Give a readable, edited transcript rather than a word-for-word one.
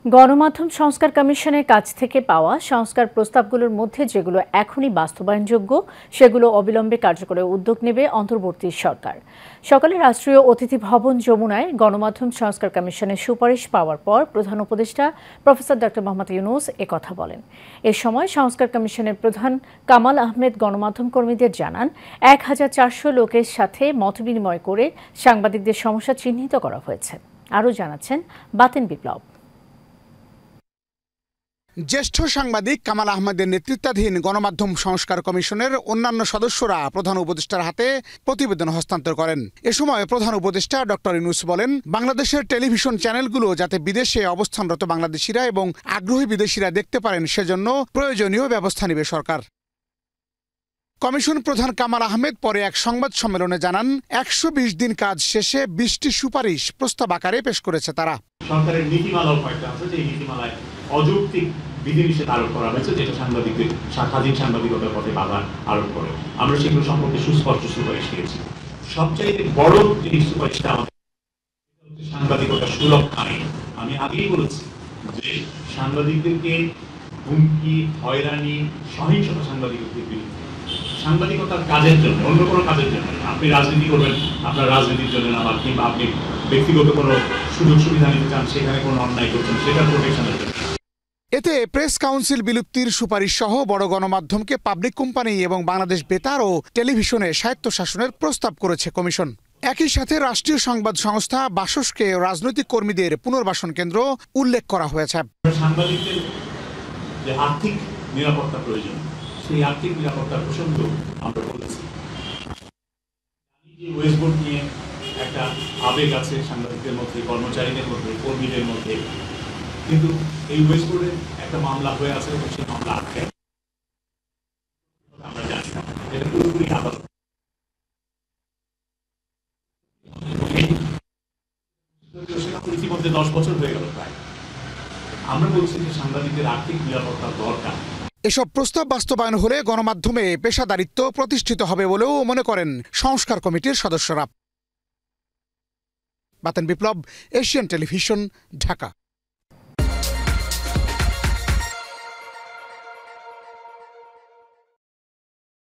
গণমাধ্যম সংস্কার কমিশনের কাছ থেকে পাওয়া সংস্কার প্রস্তাবগুলোর মধ্যে যেগুলো এখনই বাস্তবায়নযোগ্য সেগুলো অবিলম্বে কার্যকরের উদ্যোগ নেবে অন্তর্বর্তী সরকার। সকালে রাষ্ট্রীয় অতিথি ভবন যমুনায় গণমাধ্যম সংস্কার কমিশনের সুপারিশ পাওয়ার পর প্রধান উপদেষ্টা প্রফেসর ডক্টর মোহাম্মদ ইউনূস একথা বলেন। এ সময় সংস্কার কমিশনের প্রধান কামাল আহমেদ গণমাধ্যম কর্মীদের জানান, ১,৪০০ লোকের সাথে মতবিনিময় করে সাংবাদিকদের সমস্যা চিহ্নিত করা হয়েছে। আরও জানাচ্ছেন বাতেন বিপ্লব। জ্যেষ্ঠ সাংবাদিক কামাল আহমেদের নেতৃত্বাধীন গণমাধ্যম সংস্কার কমিশনের অন্যান্য সদস্যরা প্রধান উপদেষ্টার হাতে প্রতিবেদন হস্তান্তর করেন। এ সময় প্রধান উপদেষ্টা ডক্টর ইউনূস বলেন, বাংলাদেশের টেলিভিশন চ্যানেলগুলো যাতে বিদেশে অবস্থানরত বাংলাদেশিরা এবং আগ্রহী বিদেশিরা দেখতে পারেন সেজন্য প্রয়োজনীয় ব্যবস্থা নেবে সরকার। কমিশন প্রধান কামাল আহমেদ পরে এক সংবাদ সম্মেলনে জানান, ১২০ দিন কাজ শেষে ২০টি সুপারিশ প্রস্তাব আকারে পেশ করেছে তারা। সরকারের নীতিমালাও কয়েকটা আছে, যে নীতিমালায় অযৌক্তিক বিধিনিষেধ আরোপ করা হয়েছে, যেটা সাংবাদিকদের স্বাধীন সাংবাদিকতার পথে বাধা আরোপ করে। আমরা সেগুলো সম্পর্কে সুস্পষ্ট সুপারিশ দিয়েছি। সবচাইতে বড় যে সুপারিশটা আমাদের সাংবাদিকতা সুরক্ষা আইন। আমি আগেই বলেছি যে সাংবাদিকদেরকে হুমকি, হয়রানি, সহিংসতা সাংবাদিকদের বিরুদ্ধে, সাংবাদিকতার কাজের জন্য, অন্য কোনো কাজের জন্য, আপনি রাজনীতি করবেন আপনার রাজনীতির জন্য না, কিংবা আপনি ব্যক্তিগত কোনো সুযোগ সুবিধা নিতে চান, সেখানে কোনো অন্যায় করছেন, সেটার প্রোটেকশনের জন্য। এতে প্রেস কাউন্সিল বিলুপ্তির সুপারিশ সহ বড় গণমাধ্যমকে পাবলিক কোম্পানি এবং বাংলাদেশ বেতার ও টেলিভিশনে স্বায়ত্তশাসনের প্রস্তাব করেছে কমিশন। একই সাথে রাষ্ট্রীয় সংবাদ সংস্থা বাসসকে রাজনৈতিক কর্মীদের পুনর্বাসন কেন্দ্র উল্লেখ করা হয়েছে। সাংবাদিকদের যে আর্থিক নিরাপত্তা প্রয়োজন, সেই আর্থিক নিরাপত্তার প্রসঙ্গ আমরা বলেছি। ওয়েস্ট বোর্ড নিয়ে একটা আবেগ আছে সাংবাদিকদের মধ্যে, কর্মচারীদের মধ্যে, কর্মীদের মধ্যে, কিন্তু এই ওয়েস্ট বোর্ডের একটা মামলা হয়ে আছে এবং সেই মামলা আটকে আমরা জানি না, এটা পুরোপুরি আদালত। ইতিমধ্যে 10 বছর হয়ে গেল প্রায়। আমরা বলছি যে সাংবাদিকদের আর্থিক নিরাপত্তার দরকার। এসব প্রস্তাব বাস্তবায়ন হলে গণমাধ্যমে পেশাদারিত্ব প্রতিষ্ঠিত হবে বলেও মনে করেন সংস্কার কমিটির সদস্যরা। বাতেন বিপ্লব, এশিয়ান টেলিভিশন, ঢাকা।